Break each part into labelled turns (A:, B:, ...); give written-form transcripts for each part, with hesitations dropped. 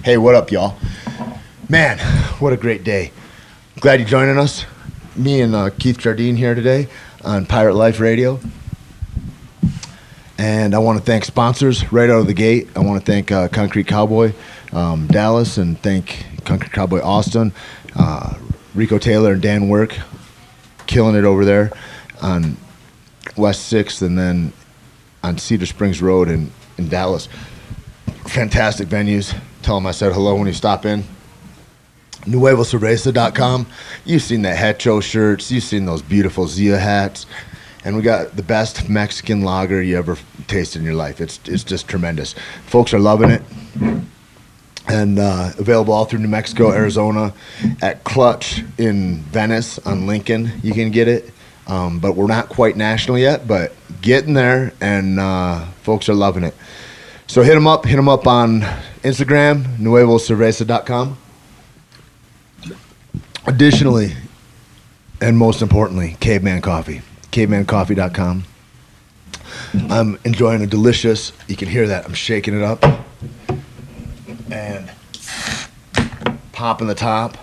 A: Hey, what up, y'all? Man, what a great day. Glad you're joining us. Me and Keith Jardine here today on Pirate Life Radio. And I want to thank sponsors right out of the gate. I want to thank Concrete Cowboy Dallas, and thank Concrete Cowboy Austin, Rico Taylor and Dan Work, killing it over there on West 6th and then on Cedar Springs Road in Dallas. Fantastic venues. Tell them I said hello when you stop in. NuevoCerveza.com. You've seen the Hecho shirts. You've seen those beautiful Zia hats. And we got the best Mexican lager you ever tasted in your life. It's just tremendous. Folks are loving it. And available all through New Mexico, Arizona. At Clutch in Venice on Lincoln, you can get it. But we're not quite national yet, but getting there, and folks are loving it. So hit them up on Instagram, NuevoCerveza.com. Additionally, and most importantly, Caveman Coffee, CavemanCoffee.com. I'm enjoying a delicious, you can hear that, I'm shaking it up, and popping the top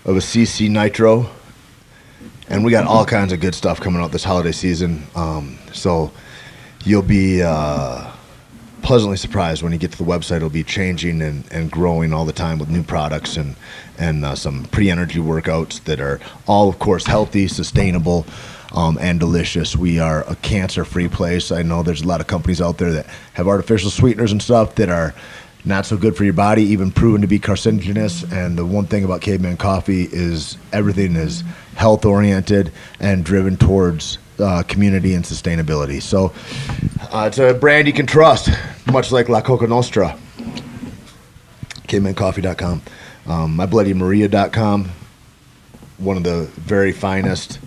A: of a CC Nitro. And we got all kinds of good stuff coming out this holiday season. So you'll be pleasantly surprised when you get to the website. It'll be changing and growing all the time with new products and some pre-energy workouts that are all, of course, healthy, sustainable, and delicious. We are a cancer-free place. I know there's a lot of companies out there that have artificial sweeteners and stuff that are not so good for your body, even proven to be carcinogenous. And the one thing about Caveman Coffee is everything is health-oriented and driven towards community and sustainability. So it's a brand you can trust, much like La Coca Nostra. CavemanCoffee.com. MyBloodyMaria.com. One of the very finest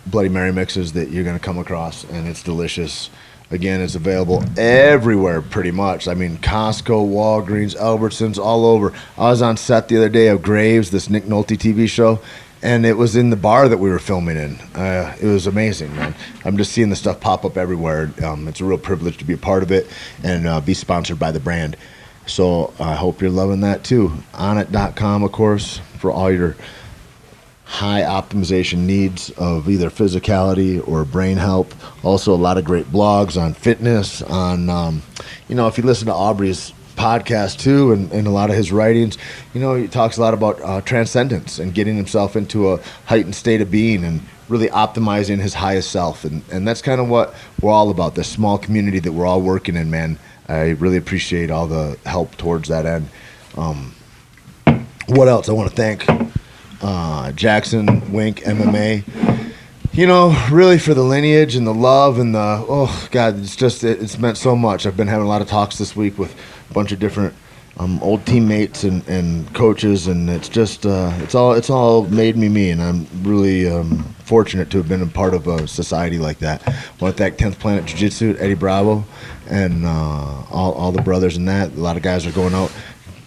A: Bloody Mary mixes that you're going to come across, and it's delicious. Again, it's available everywhere pretty much. I mean, Costco, Walgreens, Albertsons, all over. I was on set the other day of Graves, this Nick Nolte TV show, and it was in the bar that we were filming in. It was amazing, man. I'm just seeing the stuff pop up everywhere. It's a real privilege to be a part of it and be sponsored by the brand. So I hope you're loving that too. Onnit.com, of course, for all your high optimization needs of either physicality or brain health. Also a lot of great blogs on fitness, on, if you listen to Aubrey's podcast too, and a lot of his writings, he talks a lot about transcendence and getting himself into a heightened state of being and really optimizing his highest self. And that's kind of what we're all about, this small community that we're all working in, man. I really appreciate all the help towards that end. What else? I want to thank Jackson Wink MMA, really for the lineage and the love and it's meant so much. I've been having a lot of talks this week with a bunch of different old teammates and coaches, and it's just it's all made me, and I'm really fortunate to have been a part of a society like that. I want to thank 10th Planet Jiu-Jitsu, Eddie Bravo, and all the brothers in that. A lot of guys are going out.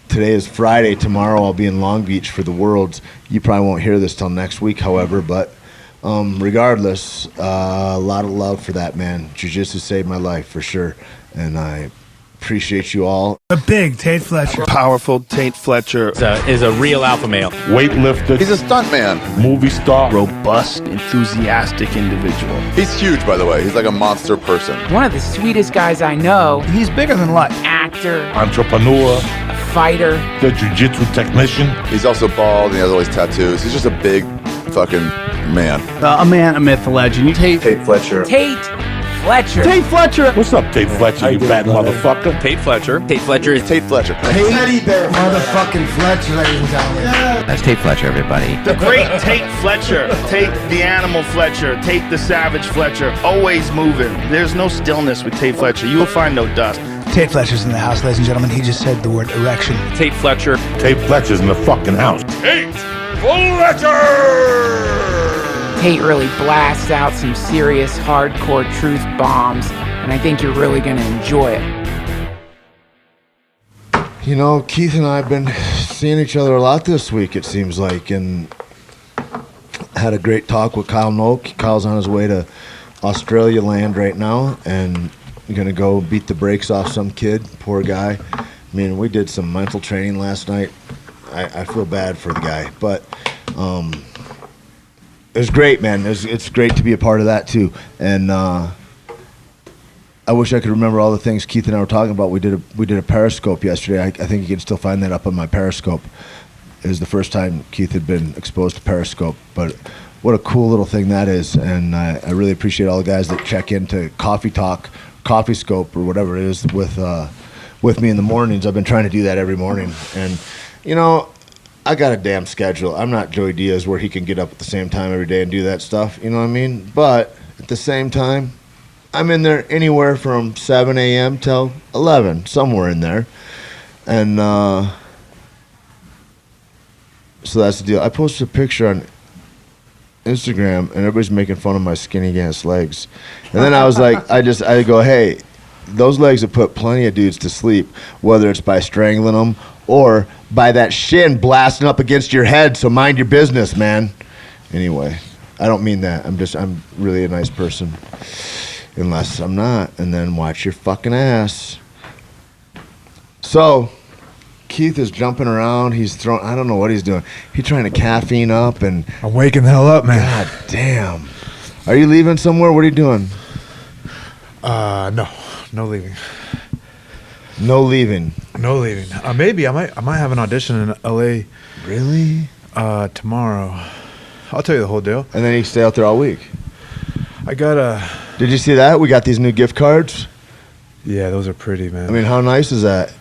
A: Today is Friday. Tomorrow I'll be in Long Beach for the Worlds. You probably won't hear this till next week, however, but regardless, a lot of love for that, man. Jiu-Jitsu saved my life for sure, and I appreciate you all.
B: A big Tait Fletcher.
C: Powerful Tait Fletcher
D: is a real alpha male.
E: Weightlifter.
F: He's a stuntman.
E: Movie star.
C: Robust, enthusiastic individual.
F: He's huge, by the way. He's like a monster person.
G: One of the sweetest guys I know.
B: He's bigger than life.
G: Actor.
E: Entrepreneur.
G: Fighter.
E: The jiu-jitsu technician.
F: He's also bald and he has all these tattoos. He's just a big fucking man.
B: A man, a myth, a legend.
F: Tait Fletcher.
G: Tait Fletcher.
B: Tait Fletcher.
E: What's up, Tait Fletcher, you fat motherfucker?
D: Tait Fletcher. Tait Fletcher is
F: Tait Fletcher.
H: Teddy bear motherfucking Fletcher, ladies and gentlemen.
I: That's Tait Fletcher, everybody.
C: The great Tait Fletcher. Tait the animal Fletcher. Tait the savage Fletcher. Always moving. There's no stillness with Tait Fletcher. You will find no dust.
B: Tait Fletcher's in the house, ladies and gentlemen. He just said the word erection.
D: Tait Fletcher.
E: Tait Fletcher's in the fucking house. Tait Fletcher!
G: Tait really blasts out some serious hardcore truth bombs, and I think you're really going to enjoy it.
A: Keith and I have been seeing each other a lot this week, it seems like, and had a great talk with Kyle Noak. Kyle's on his way to Australia land right now, and going to go beat the brakes off some kid, poor guy. I mean, we did some mental training last night. I feel bad for the guy, but it was great, man. It's great to be a part of that too. And I wish I could remember all the things Keith and I were talking about. We did a Periscope yesterday. I think you can still find that up on my Periscope. It was the first time Keith had been exposed to Periscope, but what a cool little thing that is. And I really appreciate all the guys that check into Coffee Talk, Coffee Scope, or whatever it is with me in the mornings. I've been trying to do that every morning. And, you know, I got a damn schedule. I'm not Joey Diaz where he can get up at the same time every day and do that stuff. You know what I mean? But at the same time, I'm in there anywhere from 7 a.m. till 11, somewhere in there. And so that's the deal. I posted a picture on Instagram, and everybody's making fun of my skinny ass legs. And then I was like, I go, hey, those legs have put plenty of dudes to sleep, whether it's by strangling them or by that shin blasting up against your head. So mind your business, man. Anyway, I don't mean that. I'm really a nice person. Unless I'm not. And then watch your fucking ass. So Keith is jumping around. He's throwing, I don't know what he's doing. He's trying to caffeine up, and
J: I'm waking the hell up, man.
A: God damn. Are you leaving somewhere? What are you doing?
J: No leaving.
A: No leaving.
J: No leaving. Maybe I might have an audition in LA.
A: Really?
J: Tomorrow. I'll tell you the whole deal.
A: And then you stay out there all week.
J: I got a.
A: Did you see that? We got these new gift cards.
J: Yeah, those are pretty, man.
A: I mean, how nice is that?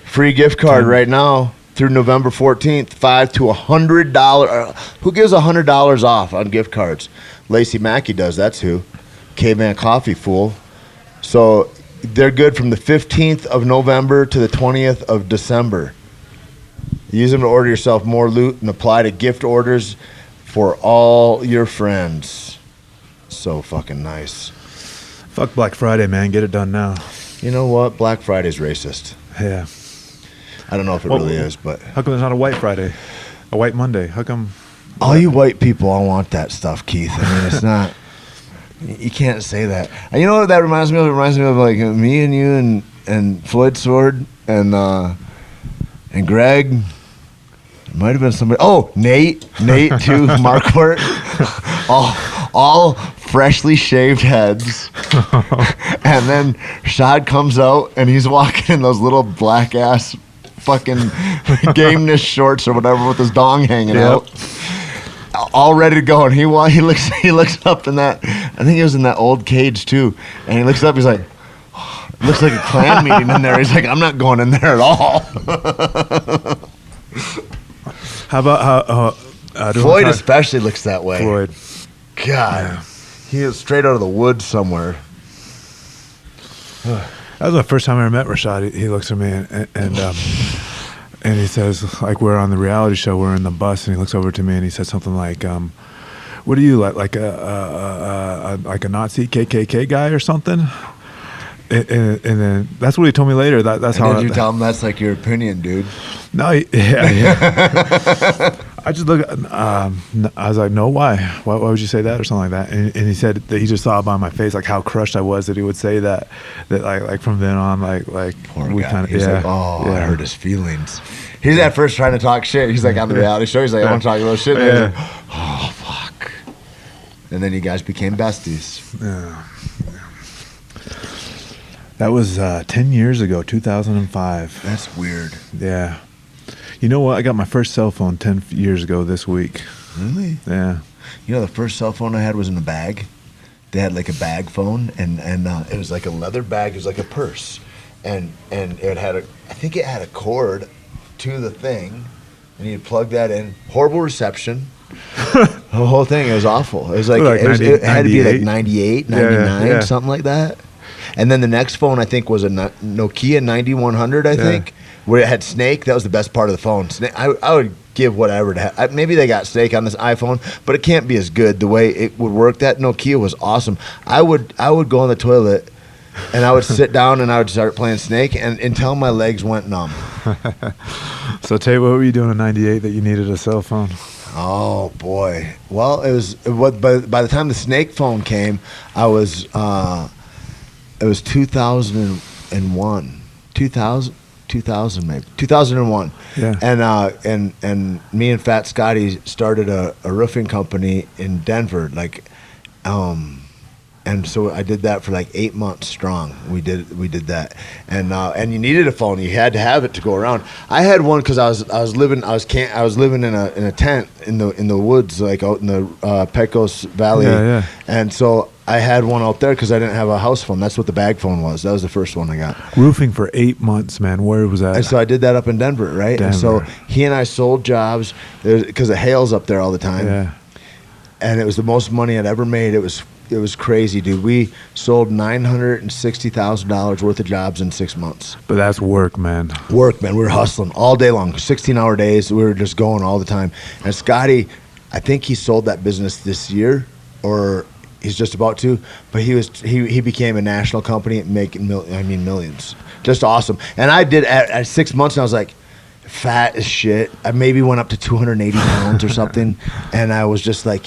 A: Free gift card right now through November 14th, $5 to $100. Who gives $100 off on gift cards? Lacey Mackey does. That's who. Caveman Coffee, fool. So they're good from the 15th of November to the 20th of December. Use them to order yourself more loot and apply to gift orders for all your friends. So fucking nice.
J: Fuck Black Friday, man. Get it done now.
A: You know what? Black Friday's racist.
J: Yeah.
A: I don't know if it really is, but
J: how come there's not a White Friday? A White Monday? How come?
A: All you white people all want that stuff, Keith. I mean, it's not. You can't say that. And you know what that reminds me of? It reminds me of like me and you and Floyd Sword and Greg. It might have been somebody. Oh, Nate too. Marquardt. all freshly shaved heads. And then Shad comes out and he's walking in those little black ass fucking gameness shorts or whatever with his dong hanging out. All ready to go, and he looks up in that. I think he was in that old cage too, and he looks up. He's like, oh, looks like a clan meeting in there. He's like, I'm not going in there at all.
J: How about
A: Floyd especially looks that way.
J: Floyd,
A: God, yeah. He is straight out of the woods somewhere.
J: That was the first time I ever met Rashad. He looks at me and he says, like, we're on the reality show, we're in the bus, and he looks over to me and he said something like, what are you, like a Nazi KKK guy or something? And then that's what he told me later. That's how.
A: Did you tell him that's like your opinion, dude?
J: No, yeah. I just look. I was like, no, why? Why would you say that or something like that? And he said that he just saw by my face like how crushed I was that he would say that like from then on like
A: poor
J: we
A: guy.
J: kind of
A: He's like, I hurt his feelings. He's at first trying to talk shit. He's like on the reality show. He's like, I want to talk a little shit. And like, oh fuck. And then you guys became besties.
J: Yeah. That was 10 years ago, 2005.
A: That's weird.
J: Yeah. You know what? I got my first cell phone 10 years ago this week.
A: Really?
J: Yeah.
A: You know, the first cell phone I had was in a bag. They had like a bag phone, and it was like a leather bag. It was like a purse, and it had I think it had a cord to the thing, and you'd plug that in. Horrible reception. The whole thing. It was awful. It was like it had to be like 98, 99, something like that. And then the next phone I think was a Nokia 9100, I think, where it had Snake. That was the best part of the phone. Snake, I would give whatever to have. Maybe they got Snake on this iPhone, but it can't be as good the way it would work. That Nokia was awesome. I would go on the toilet and I would sit down and I would start playing Snake until my legs went numb.
J: So Tait, what were you doing in '98 that you needed a cell phone?
A: Oh boy. Well, it was by the time the Snake phone came, I was. It was 2001. 2000. 2000 maybe 2001.
J: Yeah.
A: And me and Fat Scotty started a roofing company in Denver, and so I did that for like 8 months strong. We did that, and you needed a phone. You had to have it to go around. I had one because I was living in a tent in the woods, like out in the Pecos Valley.
J: Yeah.
A: And so I had one out there because I didn't have a house phone. That's what the bag phone was. That was the first one I got.
J: Roofing for 8 months, man. Where was that?
A: And so I did that up in Denver, right? And so he and I sold jobs because it hails up there all the time.
J: Yeah.
A: And it was the most money I'd ever made. It was crazy, dude. We sold $960,000 worth of jobs in 6 months.
J: But that's work, man.
A: Work, man. We were hustling all day long, 16-hour days. We were just going all the time. And Scotty, I think he sold that business this year, or he's just about to. But he became a national company making millions. Just awesome. And I did at 6 months, and I was like, fat as shit. I maybe went up to 280 pounds or something, and I was just like,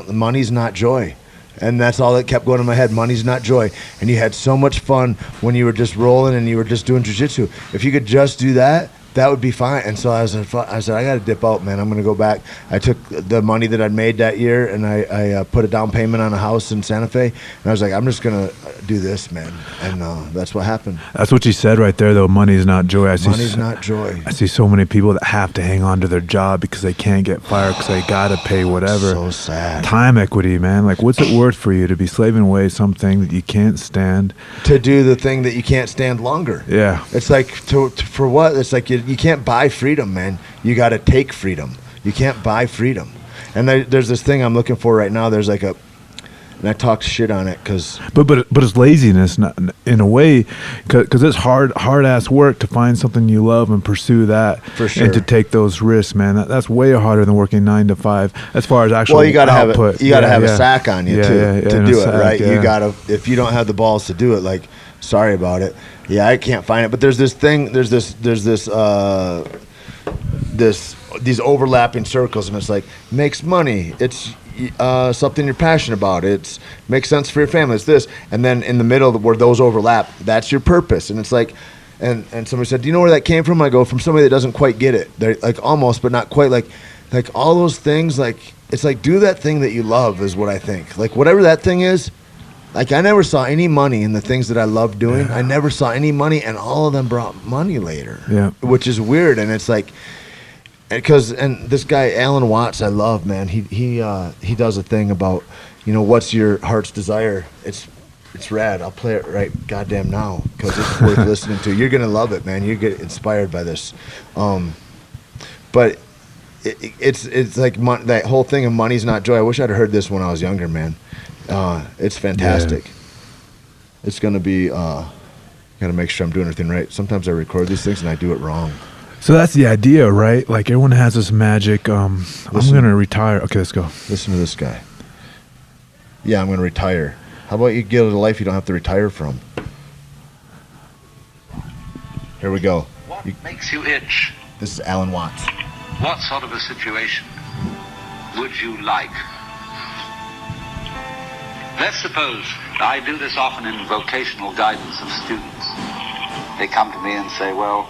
A: money's not joy. And that's all that kept going in my head. Money's not joy. And you had so much fun when you were just rolling and you were just doing jiu-jitsu. If you could just do that, that would be fine. And so I said, I got to dip out, man. I'm going to go back. I took the money that I'd made that year, and I put a down payment on a house in Santa Fe. And I was like, I'm just going to do this, man. And that's what happened.
J: That's what you said right there, though. Money's not joy.
A: Money's not joy.
J: I see so many people that have to hang on to their job because they can't get fired because they got to pay whatever.
A: So sad.
J: Time equity, man. Like, what's it worth for you to be slaving away something that you can't stand?
A: To do the thing that you can't stand longer.
J: Yeah.
A: It's like, for what? It's like you can't buy freedom, man. You got to take freedom. You can't buy freedom. And there's this thing I'm looking for right now. There's like and I talk shit on it because...
J: But it's laziness in a way, because it's hard ass work to find something you love and pursue that.
A: For sure.
J: And to take those risks, man. That's way harder than working 9 to 5 as far as actual
A: you gotta
J: output.
A: You got to have a sack on you to do it, right?
J: Yeah.
A: You got to... If you don't have the balls to do it, like, sorry about it. Yeah, I can't find it. But there's this thing... There's these overlapping circles, and it's like, makes money. It's... something you're passionate about. It makes sense for your family. It's this, and then in the middle where those overlap, that's your purpose. And it's like, and somebody said, do you know where that came from? I go, from somebody that doesn't quite get it. They're like almost, but not quite. Like all those things. Like it's like do that thing that you love is what I think. Like whatever that thing is. Like I never saw any money in the things that I loved doing. Yeah. I never saw any money, and all of them brought money later.
J: Yeah, which
A: is weird. And it's like. And this guy Alan Watts, I love, man. He does a thing about, what's your heart's desire. It's rad. I'll play it right goddamn now because it's worth listening to. You're gonna love it, man. You get inspired by this. But it's like that whole thing of money's not joy. I wish I'd heard this when I was younger, man. It's fantastic. Yeah. It's gonna be. Gotta make sure I'm doing everything right. Sometimes I record these things and I do it wrong.
J: So that's the idea, right? Like everyone has this magic. I'm going to retire. Okay, let's go.
A: Listen to this guy. Yeah, I'm going to retire. How about you get a life you don't have to retire from? Here we go.
K: What makes you itch?
A: This is Alan Watts.
K: What sort of a situation would you like? Let's suppose I do this often in vocational guidance of students. They come to me and say, well,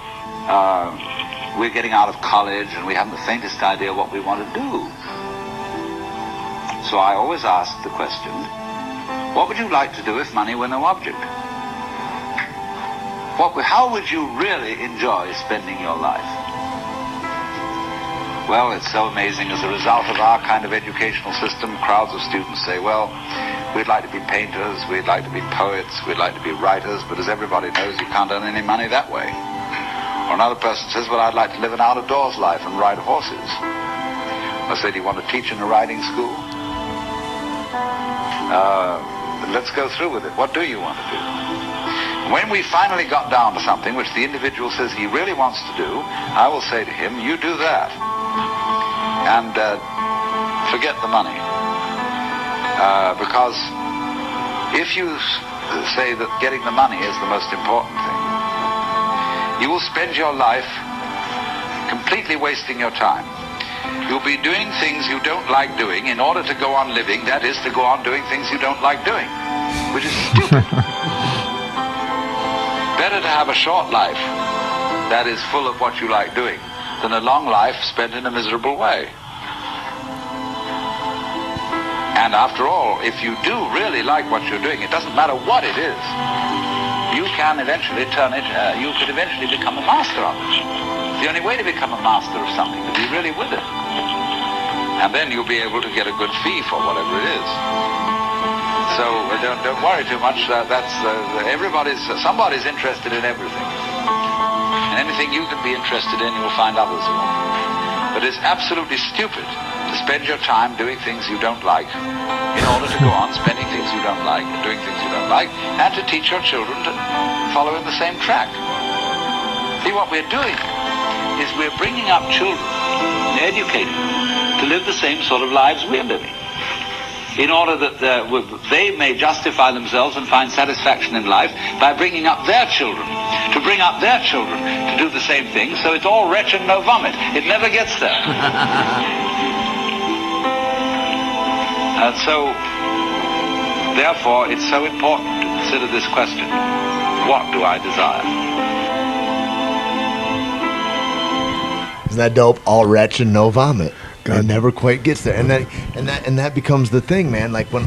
K: we're getting out of college and we haven't the faintest idea what we want to do. So I always ask the question, what would you like to do if money were no object? How would you really enjoy spending your life? Well, it's so amazing. As a result of our kind of educational system, crowds of students say, well, we'd like to be painters, we'd like to be poets, we'd like to be writers, but as everybody knows, you can't earn any money that way. Or another person says, well, I'd like to live an out-of-doors life and ride horses. I say, do you want to teach in a riding school? Let's go through with it. What do you want to do? When we finally got down to something which the individual says he really wants to do, I will say to him, you do that. And forget the money. Because if you say that getting the money is the most important thing, you will spend your life completely wasting your time. You'll be doing things you don't like doing in order to go on living, that is, to go on doing things you don't like doing, which is stupid. Better to have a short life that is full of what you like doing than a long life spent in a miserable way. And after all, if you do really like what you're doing, it doesn't matter what it is, you can eventually turn it, you could eventually become a master of it. It's the only way to become a master of something, to be really with it. And then you'll be able to get a good fee for whatever it is. So don't worry too much. Somebody's interested in everything. And anything you can be interested in, you'll find others will. But it's absolutely stupid to spend your time doing things you don't like in order to go on spending things you don't like, doing things you don't like, and to teach your children to follow in the same track. See, what we're doing is we're bringing up children and educating them to live the same sort of lives we're living, in order that they may justify themselves and find satisfaction in life by bringing up their children, to bring up their children to do the same thing, so it's all wretch and no vomit. It never gets there. And so, therefore, it's so important to consider this question: what do I desire?
A: Isn't that dope? All wretch and no vomit. It never quite gets there, and that becomes the thing, man. Like when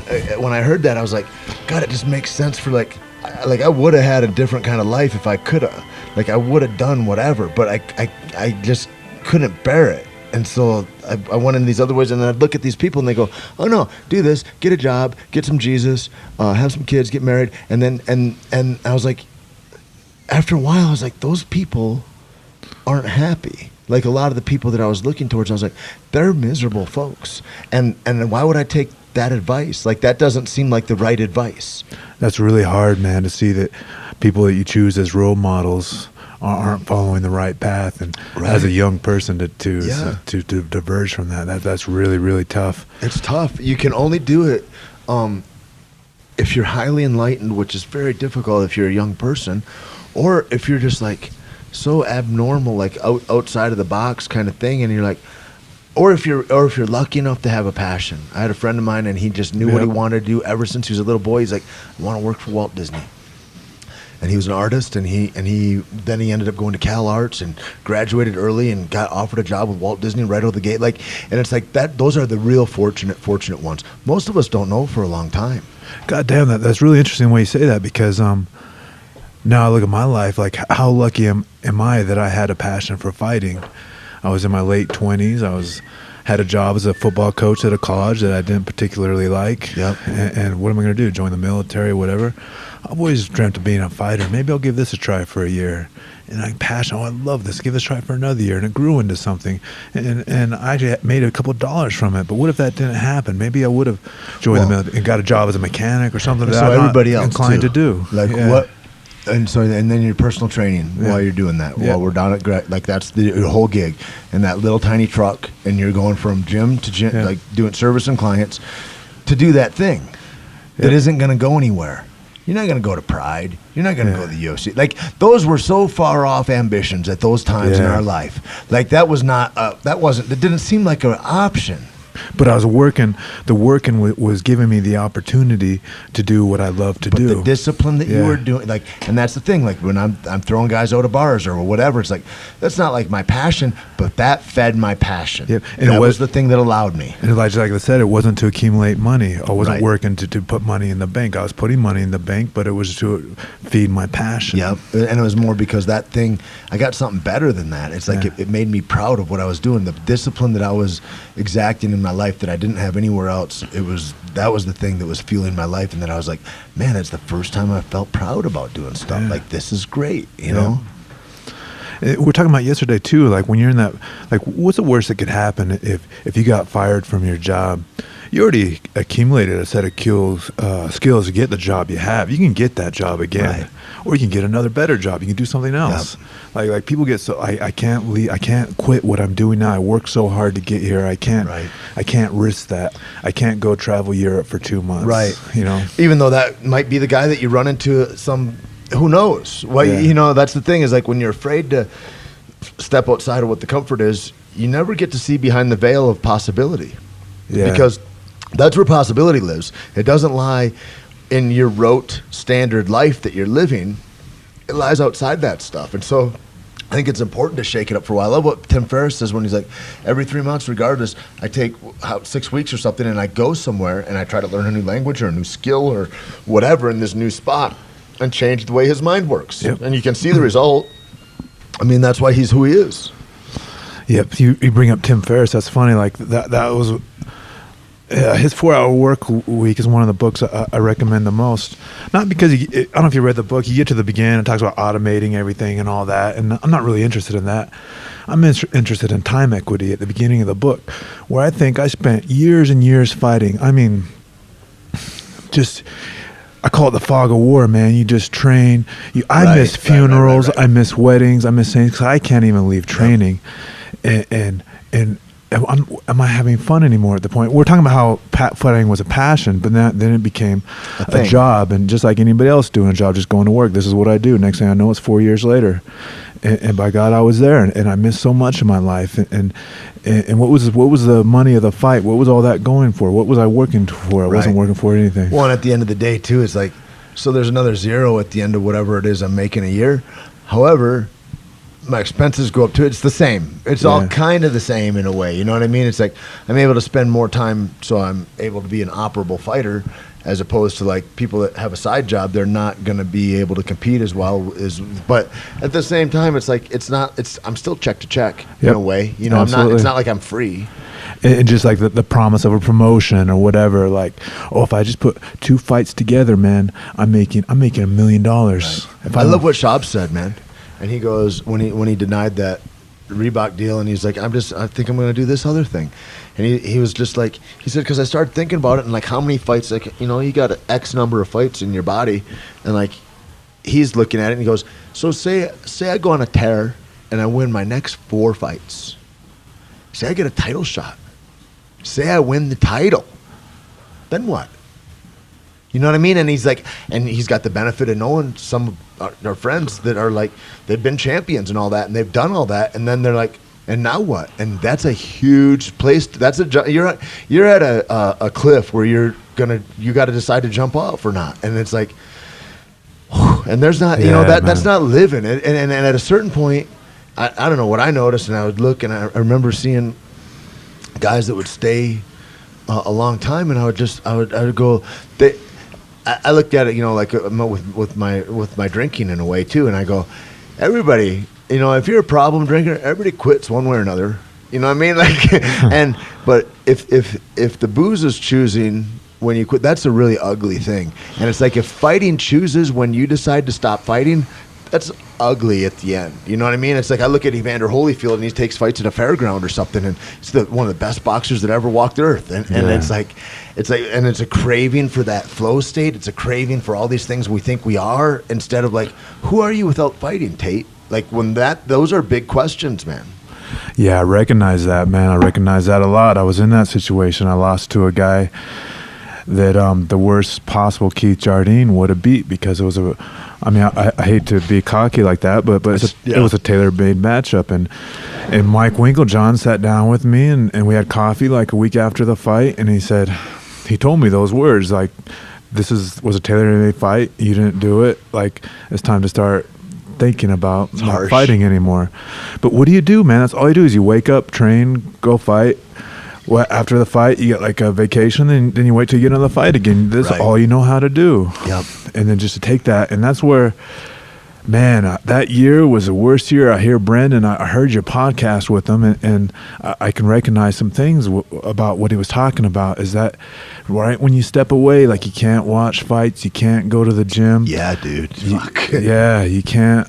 A: I heard that, I was like, God, it just makes sense for like I would have had a different kind of life if I could have. Like I would have done whatever, but I just couldn't bear it. And so I went in these other ways, and then I'd look at these people, and they go, "Oh no, do this, get a job, get some Jesus, have some kids, get married." And then and I was like, after a while, I was like, those people aren't happy. Like a lot of the people that I was looking towards, I was like, they're miserable folks. And why would I take that advice? Like that doesn't seem like the right advice.
J: That's really hard, man, to see that people that you choose as role models aren't following the right path, and as a young person to diverge from that's really, really tough.
A: It's tough. You can only do it if you're highly enlightened, which is very difficult if you're a young person, or if you're just like so abnormal, like outside of the box kind of thing, and you're like, or if you're lucky enough to have a passion. I had a friend of mine, and he just knew what he wanted to do ever since he was a little boy. He's like, I want to work for Walt Disney. And he was an artist, and he ended up going to Cal Arts and graduated early and got offered a job with Walt Disney right out of the gate. Like, and it's like that. Those are the real fortunate ones. Most of us don't know for a long time.
J: God damn, that's really interesting the way you say that, because now I look at my life, like how lucky am I that I had a passion for fighting. I was in my late 20s. Had a job as a football coach at a college that I didn't particularly like.
A: Yep.
J: And what am I going to do? Join the military, whatever? I've always dreamt of being a fighter. Maybe I'll give this a try for a year. And I'm passionate. Oh, I love this. Give this a try for another year. And it grew into something. And I actually made a couple of dollars from it. But what if that didn't happen? Maybe I would have joined the military and got a job as a mechanic or something that I'm
A: everybody else
J: inclined
A: too.
J: to do.
A: Like what? And then your personal training while you're doing that. While we're down at like that's the whole gig, and that little tiny truck, and you're going from gym to gym, like doing service and clients, to do that thing that isn't going to go anywhere. You're not going to go to Pride. You're not going to go to the UFC. Like those were so far off ambitions at those times in our life. Like that didn't seem like an option.
J: But I was working. The working was giving me the opportunity to do what I love to do.
A: The discipline that you were doing, like, and that's the thing. Like when I'm throwing guys out of bars or whatever, it's like that's not like my passion, but that fed my passion.
J: Yep. And
A: that was the thing that allowed me.
J: And like I said, it wasn't to accumulate money. I wasn't working to put money in the bank. I was putting money in the bank, but it was to feed my passion.
A: Yep. And it was more because that thing, I got something better than that. It's like it made me proud of what I was doing. The discipline that I was exacting in my life that I didn't have anywhere else. That was the thing that was fueling my life, and then I was like, man, it's the first time I felt proud about doing stuff. Like this is great, you know.
J: We were talking about yesterday too. Like when you're in that, like what's the worst that could happen if you got fired from your job? You already accumulated a set of skills to get the job you have. You can get that job again, or you can get another better job. You can do something else. Yep. Like people get so I can't leave. I can't quit what I'm doing now. I worked so hard to get here. I can't risk that. I can't go travel Europe for 2 months.
A: Right.
J: You know,
A: even though that might be the guy that you run into some. Who knows? Well, you know, that's the thing is like when you're afraid to step outside of what the comfort is, you never get to see behind the veil of possibility. Yeah. Because that's where possibility lives. It doesn't lie in your rote standard life that you're living. It lies outside that stuff. And so I think it's important to shake it up for a while. I love what Tim Ferriss says when he's like, every 3 months, regardless, I take 6 weeks or something and I go somewhere and I try to learn a new language or a new skill or whatever in this new spot and change the way his mind works.
J: Yep.
A: And you can see the result. I mean, that's why he's who he is.
J: Yep, you bring up Tim Ferriss. That's funny. Like that was his 4-hour work week is one of the books I recommend the most. Not because I don't know if you read the book. You get to the beginning, it talks about automating everything and all that, and I'm not really interested in that. I'm interested in time equity at the beginning of the book, where I think I spent years and years fighting. I mean, I call it the fog of war, man. You just train. I miss funerals. Right. I miss weddings. I miss things because I can't even leave training. And am I having fun anymore at the point? We're talking about how fighting was a passion, but then it became a job. And just like anybody else doing a job, just going to work. This is what I do. Next thing I know, it's 4 years later. And by God, I was there. And I missed so much of my life. And what was the money of the fight? What was all that going for? What was I working for? I wasn't working for anything.
A: Well, and at the end of the day, too, it's like, so there's another zero at the end of whatever it is I'm making a year. However, my expenses go up too. It's the same. It's all kind of the same in a way. You know what I mean? It's like I'm able to spend more time, so I'm able to be an operable fighter, as opposed to like people that have a side job. They're not going to be able to compete as well as. But at the same time, it's like I'm still check to check in a way. You know,
J: Absolutely.
A: It's not like I'm free.
J: And just like the promise of a promotion or whatever, like, if I just put 2 fights together, man, I'm making $1 million. Right.
A: I love what Schaub said, man. And he goes, when he denied that Reebok deal, and he's like, I think I'm going to do this other thing. And he was just like, he said, because I started thinking about it and like how many fights, like, you know, you got an X number of fights in your body. And like, he's looking at it and he goes, so say I go on a tear and I win my next 4 fights. Say I get a title shot. Say I win the title. Then what? You know what I mean? And he's like, and he's got the benefit of knowing some of our friends that are like, they've been champions and all that, and they've done all that, and then they're like, and now what? And that's a huge place. You're at a cliff where you got to decide to jump off or not. And it's like, and there's not, that's not living. And at a certain point, I don't know what I noticed, and I would look, and I remember seeing guys that would stay a long time, and I would go. I looked at it, you know, like with my drinking in a way too, and I go, everybody, you know, if you're a problem drinker, everybody quits one way or another. You know what I mean? Like, but if the booze is choosing when you quit, that's a really ugly thing. And it's like if fighting chooses when you decide to stop fighting, that's ugly at the end. You know what I mean? It's like I look at Evander Holyfield and he takes fights at a fairground or something, and it's one of the best boxers that ever walked the earth. And it's like, and it's a craving for that flow state. It's a craving for all these things we think we are, instead of like, who are you without fighting, Tait? Like those are big questions, man.
J: Yeah, I recognize that, man. I recognize that a lot. I was in that situation. I lost to a guy that the worst possible Keith Jardine would have beat, because it was I hate to be cocky like that, but it was a tailor-made matchup, and Mike Winklejohn sat down with me and we had coffee like a week after the fight, and he told me those words, like, this was a tailor-made fight, you didn't do it, like, it's time to start thinking about not fighting anymore. But what do you do, man? That's all you do is you wake up, train, go fight. Well, after the fight, you get like a vacation, and then you wait till you get another fight again. This is all you know how to do. Yep. And then just to take that, and that's where, man, that year was the worst year. I hear Brendan, I heard your podcast with him, and I can recognize some things about what he was talking about. Is that right when you step away, like you can't watch fights, you can't go to the gym.
A: Yeah, dude. Fuck.
J: Yeah, you can't.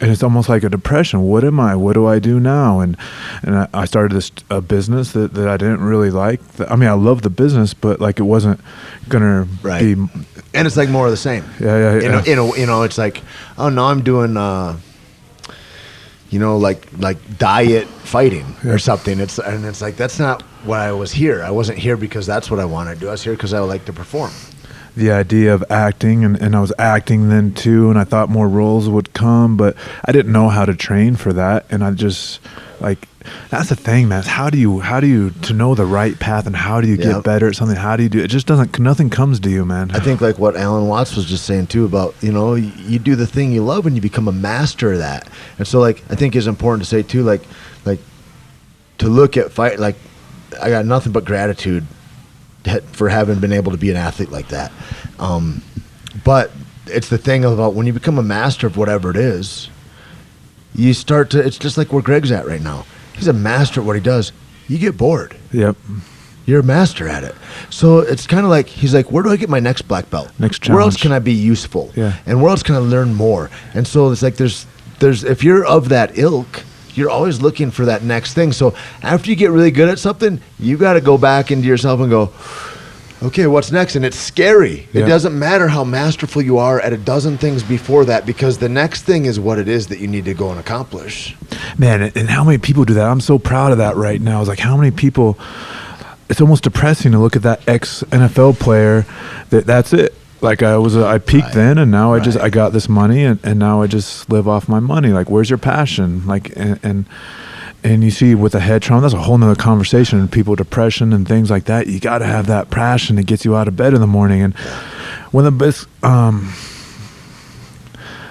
J: And it's almost like a depression. What am I? What do I do now? And I started a business that I didn't really like. I mean, I love the business, but like it wasn't gonna be.
A: And it's like more of the same.
J: Yeah.
A: You know, it's like, oh no, I'm doing, like diet fighting or something. It's like that's not why I was here. I wasn't here because that's what I wanted to do. I was here because I would like to perform.
J: The idea of acting, and I was acting then too, and I thought more roles would come, but I didn't know how to train for that, and I just, like, that's the thing, man. How do you to know the right path, and how do you get better at something? How do you do it? It just nothing comes to you, man.
A: I think like what Alan Watts was just saying too about, you do the thing you love and you become a master of that. And so like, I think it's important to say too, like to look at fight, like I got nothing but gratitude for having been able to be an athlete like that. But it's the thing about when you become a master of whatever it is, you start to, it's just like where Greg's at right now. He's a master at what he does. You get bored.
J: Yep.
A: You're a master at it. So it's kind of like, he's like, where do I get my next black belt?
J: Next challenge.
A: Where else can I be useful?
J: Yeah.
A: And where else can I learn more? And so it's like, there's if you're of that ilk, you're always looking for that next thing. So after you get really good at something, you got to go back into yourself and go, okay, what's next? And it's scary.
J: Yeah.
A: It doesn't matter how masterful you are at a dozen things before that, because the next thing is what it is that you need to go and accomplish.
J: Man, and how many people do that? I'm so proud of that right now. It's like, how many people, it's almost depressing to look at that ex-NFL player that's it. Like I peaked then, and now I got this money, and now I just live off my money. Like, where's your passion? Like, and you see with a head trauma, that's a whole nother conversation. And people with depression and things like that, you got to have that passion that gets you out of bed in the morning. And when the best,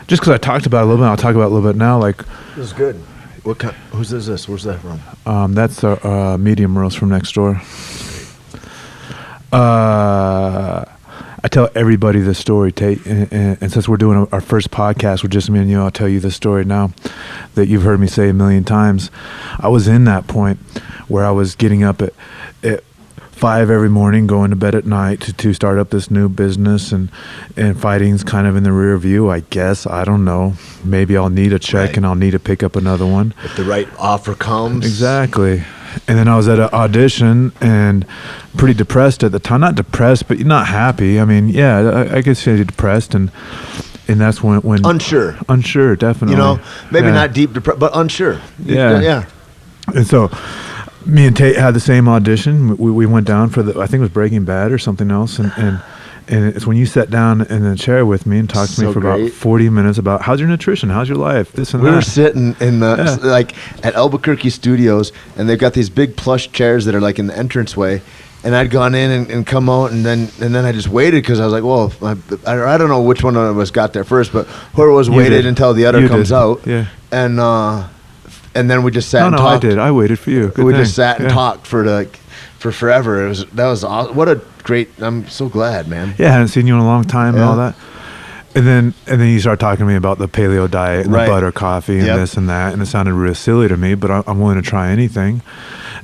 J: just because I talked about it a little bit, I'll talk about it a little bit now. Like,
A: this is good. What kind? Whose is this? Where's that from?
J: That's a medium roast from next door. I tell everybody this story, Tait, and since we're doing our first podcast with just me and you, I'll tell you this story now that you've heard me say a million times. I was in that point where I was getting up at 5 every morning, going to bed at night to start up this new business, and fighting's kind of in the rear view, I guess. I don't know. Maybe I'll need a check and I'll need to pick up another one.
A: If the right offer comes.
J: Exactly. And then I was at an audition and pretty depressed at the time. Not depressed, but not happy. I mean, yeah, I guess you're depressed, and that's when unsure, definitely.
A: Maybe not deep depression, but unsure.
J: Yeah. And so me and Tait had the same audition. We went down for I think it was Breaking Bad or something else, and it's when you sat down in the chair with me and talked to me for about 40 minutes about how's your nutrition, how's your life, this and that.
A: We were sitting in the like at Albuquerque Studios, and they've got these big plush chairs that are like in the entranceway. And I'd gone in and come out, and then I just waited because I was like, well, I don't know which one of us got there first, but whoever was waited until the other comes out.
J: Yeah.
A: And then we just sat and talked.
J: I did. I waited for you.
A: We just sat and talked for forever. That was awesome. What a great! I'm so glad, man.
J: Yeah, I hadn't seen you in a long time and all that. And then you start talking to me about the paleo diet and the butter coffee and this and that, and it sounded real silly to me, but I'm willing to try anything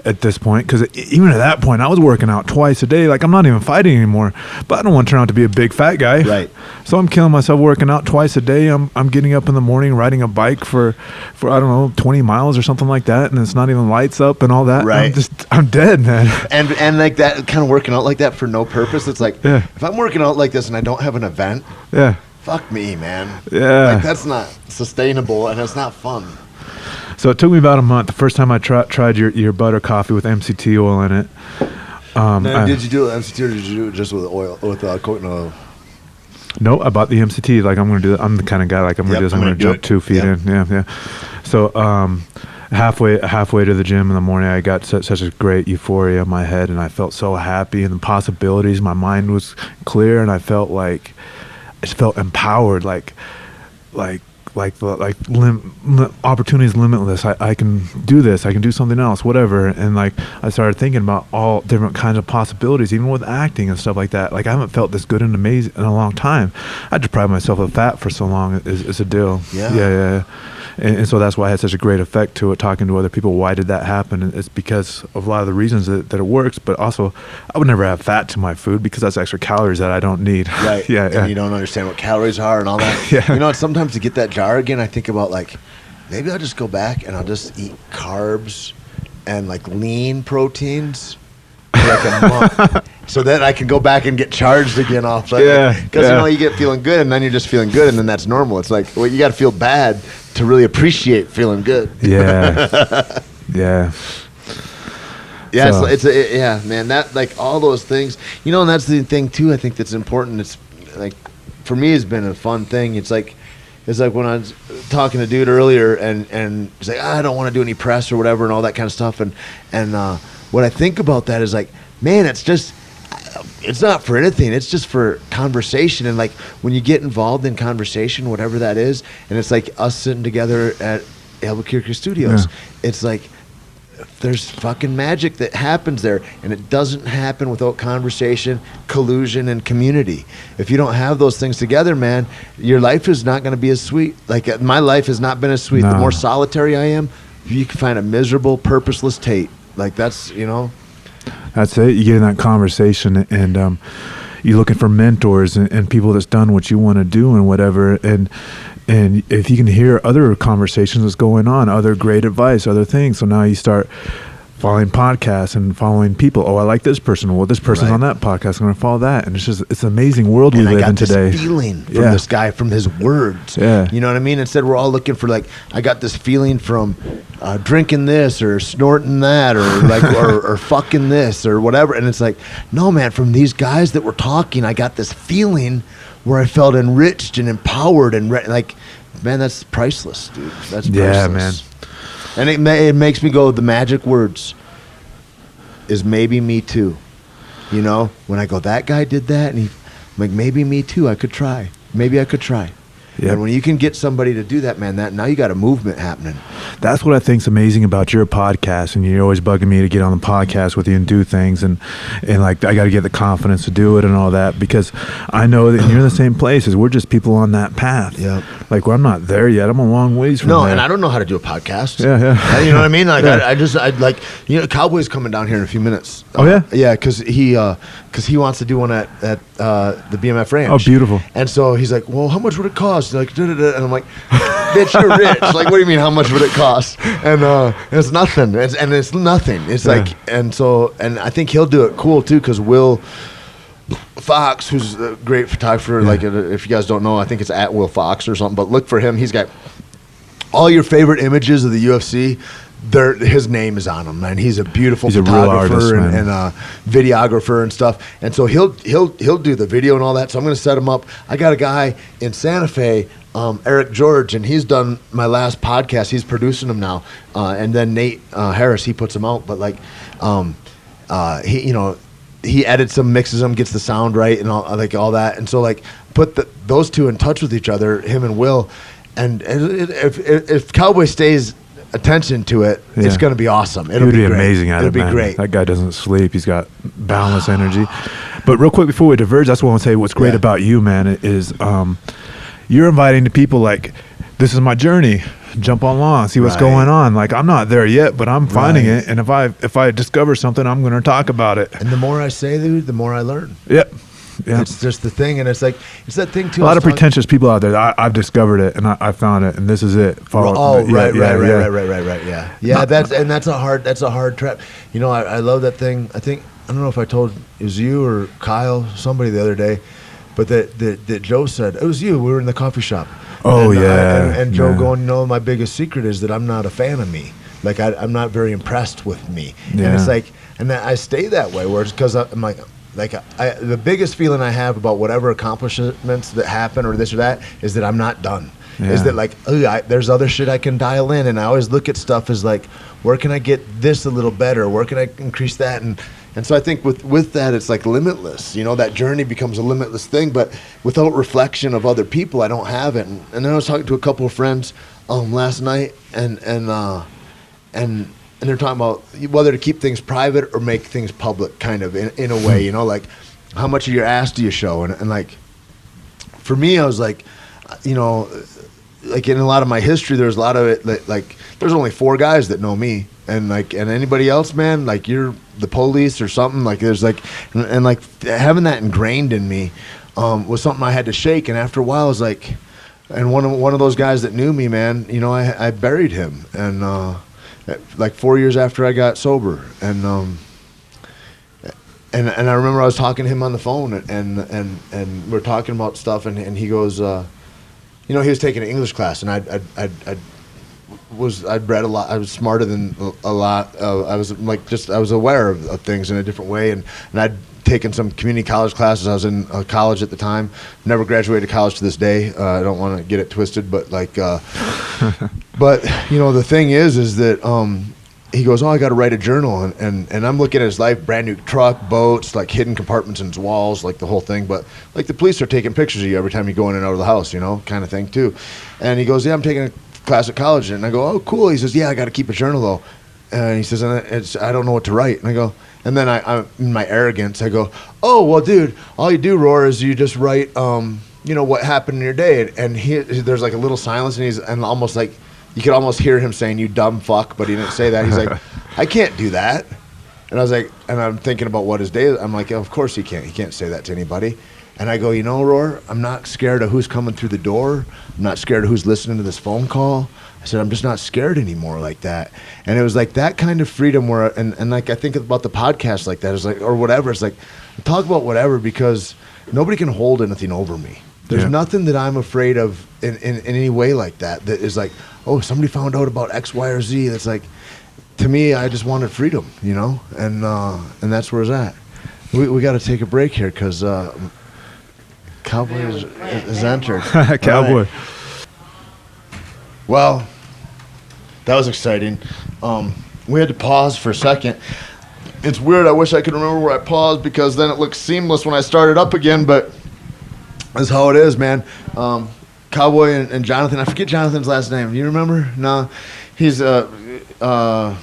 J: at this point, because even at that point I was working out twice a day. Like, I'm not even fighting anymore, but I don't want to turn out to be a big fat guy,
A: right?
J: So I'm killing myself working out twice a day. I'm getting up in the morning, riding a bike for I don't know, 20 miles or something like that, and it's not even lights up and all that.
A: Right.
J: I'm dead, man.
A: And like that, kind of working out like that for no purpose. It's like, if I'm working out like this and I don't have an event, fuck me, man.
J: Yeah.
A: Like, that's not sustainable, and it's not fun.
J: So it took me about a month. The first time I tried your butter coffee with MCT oil in it.
A: Did you do it with MCT, or did you do it just with oil, with coconut oil?
J: No, I bought the MCT. Like, I'm going to do that. I'm the kind of guy, like, I'm going to do this. I'm going to jump 2 feet in. Yeah. So halfway to the gym in the morning, I got such a great euphoria in my head, and I felt so happy, and the possibilities, my mind was clear, and I felt like, I just felt empowered, opportunities limitless. I can do this. I can do something else, whatever. And like, I started thinking about all different kinds of possibilities, even with acting and stuff like that. Like, I haven't felt this good and amazing in a long time. I deprived myself of fat for so long is a deal. Yeah. And so that's why I had such a great effect to it, talking to other people. Why did that happen? And it's because of a lot of the reasons that it works, but also I would never have fat to my food because that's extra calories that I don't need.
A: Right. And you don't understand what calories are and all that. Sometimes to get that jar again, I think about, like, maybe I'll just go back and I'll just eat carbs and like lean proteins for like a month. So then I can go back and get charged again off that. Because you get feeling good, and then you're just feeling good, and then that's normal. It's like, well, you got to feel bad to really appreciate feeling good.
J: Yeah.
A: Yeah, so. Man, that, like, all those things, and that's the thing too, I think that's important. It's like, for me, it's been a fun thing. It's like, It's like when I was talking to dude earlier, and he's like, I don't want to do any press or whatever, and all that kind of stuff. And what I think about that is like, man, it's not for anything. It's just for conversation. And like when you get involved in conversation, whatever that is, and it's like us sitting together at Albuquerque Studios, it's like there's fucking magic that happens there, and it doesn't happen without conversation, collusion, and community. If you don't have those things together, man, your life is not going to be as sweet. Like my life has not been as sweet.
J: No.
A: The more solitary I am, you can find a miserable, purposeless Tait. Like that's, you know.
J: That's it. You get in that conversation, and you're looking for mentors and people that's done what you want to do and whatever. And if you can hear other conversations that's going on, other great advice, other things. So now you start following podcasts and following people. Oh, I like this person. Well, this person's on that podcast. I'm going to follow that. And it's an amazing world we live in today.
A: I got this feeling from this guy, from his words.
J: Yeah.
A: You know what I mean? Instead, we're all looking for like, I got this feeling from drinking this or snorting that or like or fucking this or whatever. And it's like, no, man, from these guys that were talking, I got this feeling where I felt enriched and empowered and like, man, that's priceless, dude. That's priceless.
J: Yeah, man.
A: And it makes me go, the magic words is maybe me too. You know, when I go, that guy did that, and I'm like, maybe me too. I could try. Maybe I could try. Yep. And when you can get somebody to do that, man, now you got a movement happening.
J: That's what I think's amazing about your podcast, and you're always bugging me to get on the podcast with you and do things, and like I got to get the confidence to do it and all that, because I know that you're in the same place as we're just people on that path.
A: Yeah.
J: Like, well, I'm not there yet. I'm a long ways from there.
A: And I don't know how to do a podcast.
J: Yeah.
A: You know what I mean? Like I'd like, you know, Cowboy's coming down here in a few minutes.
J: Oh yeah.
A: Yeah, because he wants to do one at the BMF Ranch.
J: Oh, beautiful.
A: And so he's like, well, how much would it cost? Like, da-da-da. And I'm like, bitch, you're rich. Like, what do you mean? How much would it cost? And it's nothing. It's nothing. It's like, and I think he'll do it cool too, because Will Fox, who's a great photographer, like if you guys don't know, I think it's at Will Fox or something, but look for him. He's got all your favorite images of the UFC. His name is on them, and he's a beautiful photographer and videographer and stuff. And so he'll do the video and all that. So I'm going to set him up. I got a guy in Santa Fe, Eric George, and he's done my last podcast. He's producing them now. And then Nate Harris, he puts them out. But like, he edits them, mixes them, gets the sound right, and all that. And so like, put those two in touch with each other, him and Will. And if Cowboy stays attention to it, it's going to be awesome. It'll be
J: amazing at it,
A: It'll be
J: man.
A: great.
J: That guy doesn't sleep. He's got boundless energy. But real quick before we diverge, that's what I want to say. What's great about you, man, is you're inviting the people like, this is my journey. Jump along, see what's going on. Like, I'm not there yet, but I'm finding it. And if I discover something, I'm going to talk about it.
A: And the more I say, dude, the more I learn.
J: Yep. Yeah.
A: It's just the thing, and it's like, it's that thing too.
J: A lot of pretentious people out there. I've discovered it, and I found it, and this is it.
A: Right. Yeah. That's a hard trap. You know, I love that thing. I don't know if I told, it was you or Kyle, somebody the other day, but that Joe said, it was you. We were in the coffee shop.
J: Oh,
A: and Joe going, my biggest secret is that I'm not a fan of me. Like, I'm not very impressed with me. Yeah. And it's like, and I stay that way, where it's because I'm like the biggest feeling I have about whatever accomplishments that happen or this or that is that I'm not done. Yeah. Is that like, there's other shit I can dial in, and I always look at stuff as like, where can I get this a little better? Where can I increase that? And so I think with that, it's like limitless. You know, that journey becomes a limitless thing, but without reflection of other people, I don't have it. And then I was talking to a couple of friends last night, and they're talking about whether to keep things private or make things public, kind of in a way. You know, like, how much of your ass do you show? And like, for me, I was like, you know, like in a lot of my history, there's a lot of it like there's only 4 guys that know me, and like, and anybody else, man, like, you're the police or something. Like, there's like, and like having that ingrained in me was something I had to shake. And after a while, I was like, and one of those guys that knew me, man, you know, I buried him, and like 4 years after I got sober, and I remember I was talking to him on the phone, and we're talking about stuff, and he goes, you know, he was taking an English class, and I'd I'd read a lot. I was smarter than a lot. I was I was aware of things in a different way, and I'd taken some community college classes. I was in college at the time. Never graduated college to this day. I don't want to get it twisted, but but the thing is that he goes, oh, I got to write a journal, and I'm looking at his life, brand new truck, boats, like hidden compartments in his walls, like the whole thing. But like the police are taking pictures of you every time you go in and out of the house, kind of thing too. And he goes, yeah, I'm taking a class at college, and I go, oh, cool. He says, yeah, I got to keep a journal though. And he says, I don't know what to write. And I go, and then I in my arrogance, I go, oh, well, dude, all you do, Roar, is you just write, what happened in your day. And there's like a little silence, and almost like, you could almost hear him saying, you dumb fuck, but he didn't say that. He's like, I can't do that. And I was like, and I'm thinking about what his day is. I'm like, of course he can't. He can't say that to anybody. And I go, Roar, I'm not scared of who's coming through the door. I'm not scared of who's listening to this phone call. I said, I'm just not scared anymore like that. And it was like that kind of freedom where, and like I think about the podcast like that, is like, or whatever. It's like, talk about whatever, because nobody can hold anything over me. There's nothing that I'm afraid of in any way like that. That is like, oh, somebody found out about X, Y, or Z. That's like, to me, I just wanted freedom, and that's where it's at. We got to take a break here because Cowboy is entered.
J: Cowboy.
A: Right. Well, that was exciting. We had to pause for a second. It's weird. I wish I could remember where I paused, because then it looked seamless when I started up again, but that's how it is, man. Cowboy and Jonathan. I forget Jonathan's last name. Do you remember? No. He's another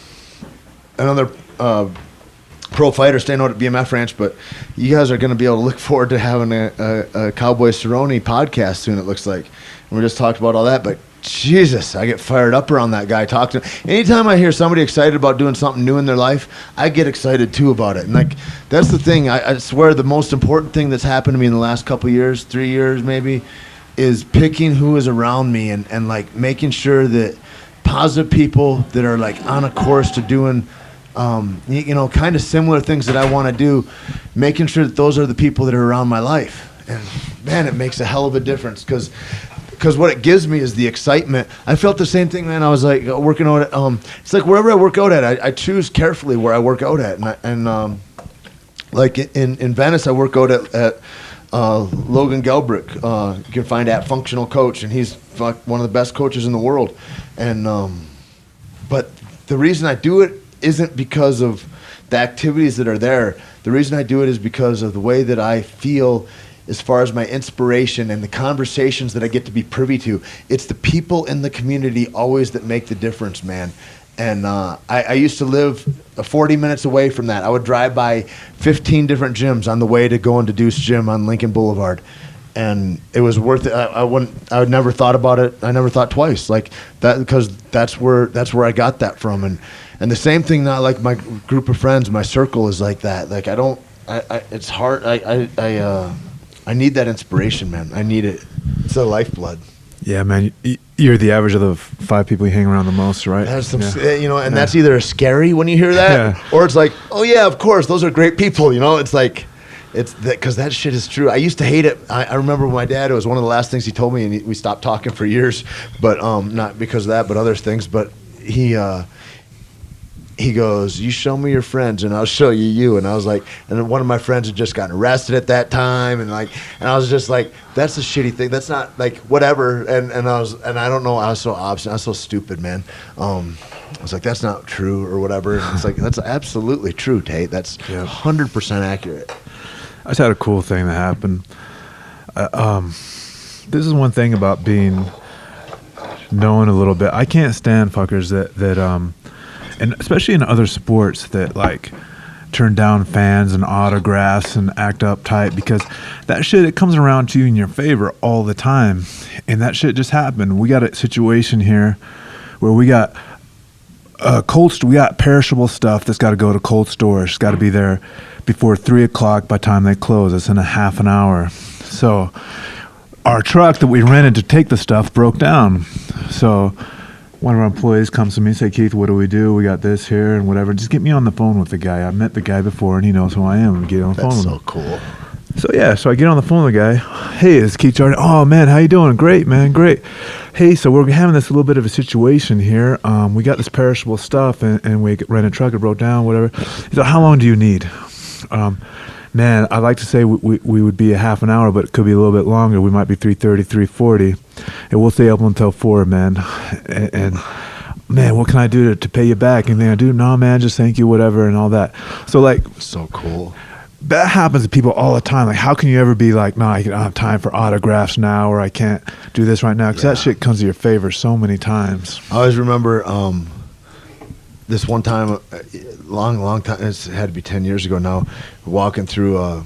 A: pro fighter staying out at BMF Ranch, but you guys are going to be able to look forward to having a Cowboy Cerrone podcast soon, it looks like. And we just talked about all that, but Jesus, I get fired up around that guy talking. Anytime I hear somebody excited about doing something new in their life, I get excited too about it. And like, that's the thing. I swear the most important thing that's happened to me in the last couple of years, 3 years maybe, is picking who is around me and like making sure that positive people that are like on a course to doing kind of similar things that I want to do, making sure that those are the people that are around my life. And man, it makes a hell of a difference, because what it gives me is the excitement. I felt the same thing, man. I was like working out at, it's like wherever I work out at, I choose carefully where I work out at. And like in Venice, I work out at Logan Gelbrick. You can find at Functional Coach, and he's one of the best coaches in the world. And but the reason I do it isn't because of the activities that are there. The reason I do it is because of the way that I feel as far as my inspiration and the conversations that I get to be privy to. It's the people in the community always that make the difference, man. And I used to live 40 minutes away from that. I would drive by 15 different gyms on the way to go into Deuce Gym on Lincoln Boulevard. And it was worth it. I would never thought about it. I never thought twice like that, because that's where I got that from. And the same thing, not like my group of friends, my circle is like that. Like it's hard. I need that inspiration, man. I need it. It's the lifeblood.
J: Yeah, man. You're the average of the 5 people you hang around the most, right?
A: That's that's either scary when you hear that, or it's like, oh yeah, of course, those are great people. It's like, it's because that shit is true. I used to hate it. I remember my dad, it was one of the last things he told me, and we stopped talking for years, but not because of that, but other things. But he goes, you show me your friends and I'll show you. And I was like, and then one of my friends had just gotten arrested at that time. And I was just like, that's a shitty thing. That's not like whatever. And I don't know. I was so obstinate. I was so stupid, man. I was like, that's not true or whatever. And it's like, that's absolutely true, Tait. That's 100% accurate.
J: I just had a cool thing that happened. This is one thing about knowing a little bit. I can't stand fuckers that and especially in other sports that like turn down fans and autographs and act uptight, because that shit, it comes around to you in your favor all the time. And that shit just happened. We got a situation here where we got we got perishable stuff that's got to go to cold storage. It's got to be there before 3:00 by the time they close. It's in a half an hour. So our truck that we rented to take the stuff broke down. So one of our employees comes to me and say, Keith, what do? We got this here and whatever. Just get me on the phone with the guy. I met the guy before and he knows who I am. Get on the phone with him.
A: That's so cool.
J: So I get on the phone with the guy. Hey, it's Keith Jardine. Oh man, how you doing? Great, man, great. Hey, so we're having this little bit of a situation here. We got this perishable stuff, and we ran a truck. It broke down, whatever. He said, how long do you need? Man, I'd like to say we would be a half an hour, but it could be a little bit longer. We might be 3:30, 3:40, and we'll stay up until 4, man. And man, what can I do to pay you back? Anything I do? No, man, just thank you, whatever, and all that. So like,
A: so cool.
J: That happens to people all the time. Like, how can you ever be like, no, I don't have time for autographs now, or I can't do this right now? Because that shit comes to your favor so many times.
A: I always remember this one time, long time. It had to be 10 years ago now. Walking through,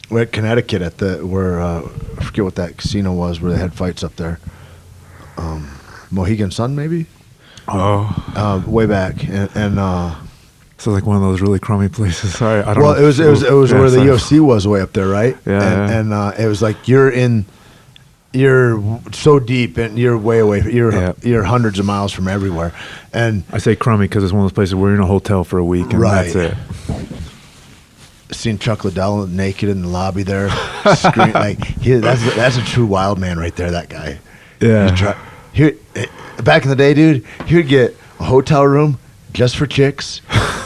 A: we're at Connecticut at where I forget what that casino was where they had fights up there. Mohegan Sun, maybe.
J: Oh,
A: way back, and
J: so like one of those really crummy places. Sorry, I don't know.
A: Well, it was where the UFC was way up there, right?
J: Yeah,
A: and it was like you're so deep and you're way away. You're hundreds of miles from everywhere. And
J: I say crummy because it's one of those places where you're in a hotel for a week and that's it.
A: Seen Chuck Liddell naked in the lobby there, screaming, like that's a true wild man right there. That guy.
J: Yeah.
A: Back in the day, dude, he would get a hotel room just for chicks,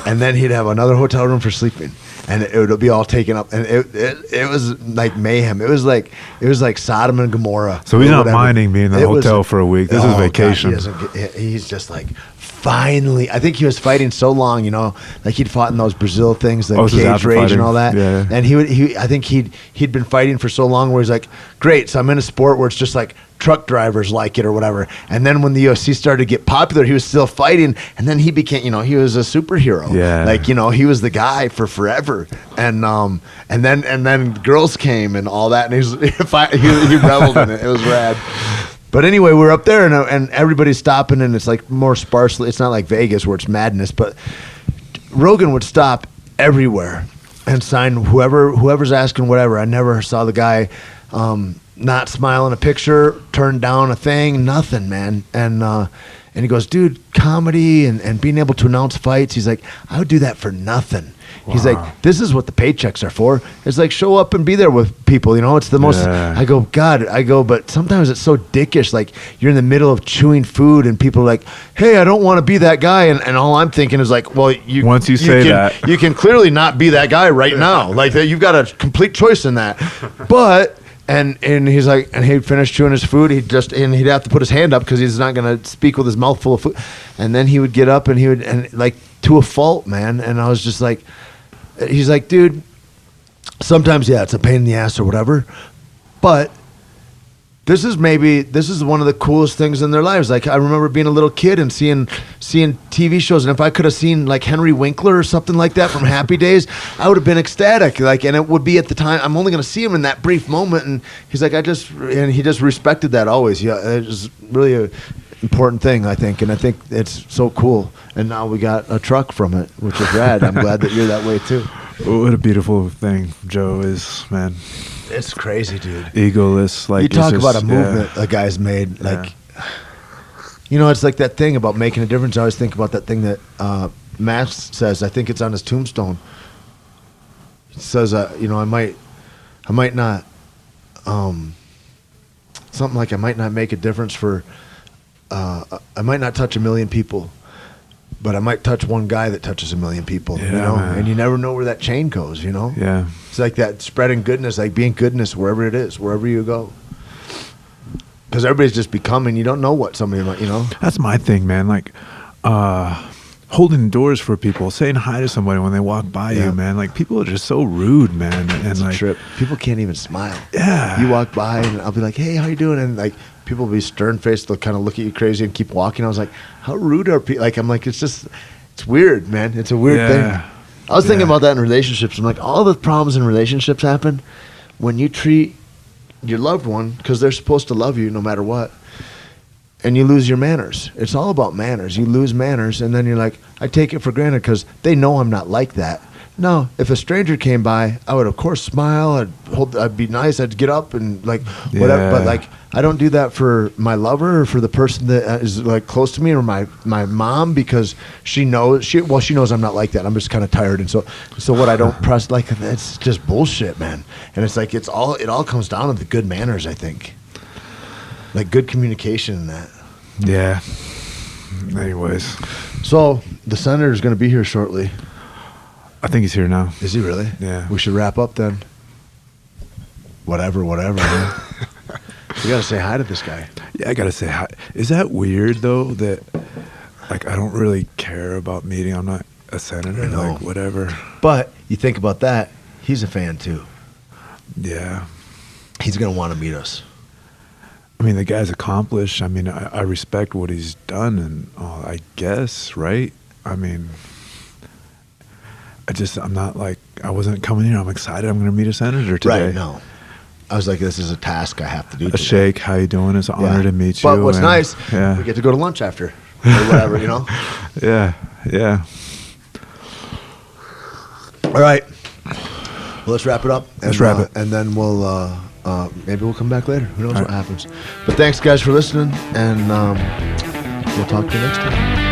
A: and then he'd have another hotel room for sleeping, and it would be all taken up, and it was like mayhem. It was like Sodom and Gomorrah.
J: So he's not minding being in the hotel for a week. This is vacation.
A: God, he's just like, finally. I think he was fighting so long, like he'd fought in those Brazil things, like cage rage and all that.
J: Yeah.
A: And I think he'd been fighting for so long where he's like, great, so I'm in a sport where it's just like truck drivers like it or whatever. And then when the UFC started to get popular, he was still fighting, and then he became, he was a superhero.
J: Yeah.
A: Like, he was the guy for forever. And then girls came and all that, and he reveled in it. It was rad. But anyway, we're up there, and everybody's stopping, and it's like more sparsely. It's not like Vegas where it's madness, but Rogan would stop everywhere and sign whoever's asking whatever. I never saw the guy not smile in a picture, turn down a thing, nothing, man. And he goes, dude, comedy and being able to announce fights, he's like, I would do that for nothing. Wow. He's like, this is what the paychecks are for. It's like, show up and be there with people, it's the most.
J: Yeah.
A: I go, but sometimes it's so dickish. Like, you're in the middle of chewing food and people are like, hey, I don't want to be that guy. And all I'm thinking is like, well,
J: once you say that,
A: you can clearly not be that guy right now. Like, you've got a complete choice in that. But and he's like, and he'd finish chewing his food. He'd have to put his hand up because he's not going to speak with his mouth full of food. And then he would get up and like, to a fault, man. And I was just like, he's like, dude, sometimes, it's a pain in the ass or whatever, but this is one of the coolest things in their lives. Like, I remember being a little kid and seeing TV shows, and if I could have seen like Henry Winkler or something like that from Happy Days, I would have been ecstatic. Like, and it would be at the time, I'm only going to see him in that brief moment, and he's like, and he just respected that always. Yeah, it was really a important thing, I think, and I think it's so cool. And now we got a truck from it, which is rad. I'm glad that you're that way too.
J: What a beautiful thing Joe is, man.
A: It's crazy, dude.
J: Egoless, like,
A: you talk about a movement a guy's made, like, it's like that thing about making a difference. I always think about that thing that Max says. I think it's on his tombstone. It says, I might not, something like, I might not make a difference for, I might not touch 1 million people, but I might touch one guy that touches 1 million people,
J: man.
A: And you never know where that chain goes,
J: Yeah.
A: It's like that spreading goodness, like being goodness wherever it is, wherever you go. Because everybody's just becoming, you don't know what somebody might,
J: That's my thing, man. Like, holding doors for people, saying hi to somebody when they walk by you, man. Like, people are just so rude, man. And
A: it's
J: like,
A: a trip. People can't even smile.
J: Yeah.
A: You walk by and I'll be like, hey, how you doing? And like, people will be stern-faced. They'll kind of look at you crazy and keep walking. I was like, how rude are people? Like, I'm like, it's weird, man. It's a weird thing. I was thinking about that in relationships. I'm like, all the problems in relationships happen when you treat your loved one, because they're supposed to love you no matter what, and you lose your manners. It's all about manners. You lose manners, and then you're like, I take it for granted because they know I'm not like that. No, if a stranger came by, I would of course smile. I'd be nice. I'd get up and like whatever. But like, I don't do that for my lover or for the person that is like close to me or my mom, because she knows I'm not like that. I'm just kind of tired, and so what I don't press, like, it's just bullshit, man. And it's like it all comes down to the good manners, I think, like good communication and that.
J: Yeah. Anyways,
A: so the senator is going to be here shortly.
J: I think he's here now.
A: Is he really?
J: Yeah.
A: We should wrap up then. Whatever. Man. We got to say hi to this guy.
J: Yeah, I got to say hi. Is that weird, though, that, like, I don't really care about meeting? I'm not a senator, like, whatever.
A: But you think about that, he's a fan, too.
J: Yeah.
A: He's going to want to meet us.
J: I mean, the guy's accomplished. I mean, I respect what he's done, and I guess, right? I mean, I'm not like, I wasn't coming here. I'm excited. I'm going to meet a senator today.
A: Right, no. I was like, this is a task I have to do today.
J: Shake, how you doing? It's an honor to meet you.
A: But what's nice, we get to go to lunch after, or whatever, you know?
J: Yeah.
A: All right. Well, let's wrap it up. Let's wrap it. And then maybe we'll come back later. Who knows what happens. But thanks, guys, for listening, and we'll talk to you next time.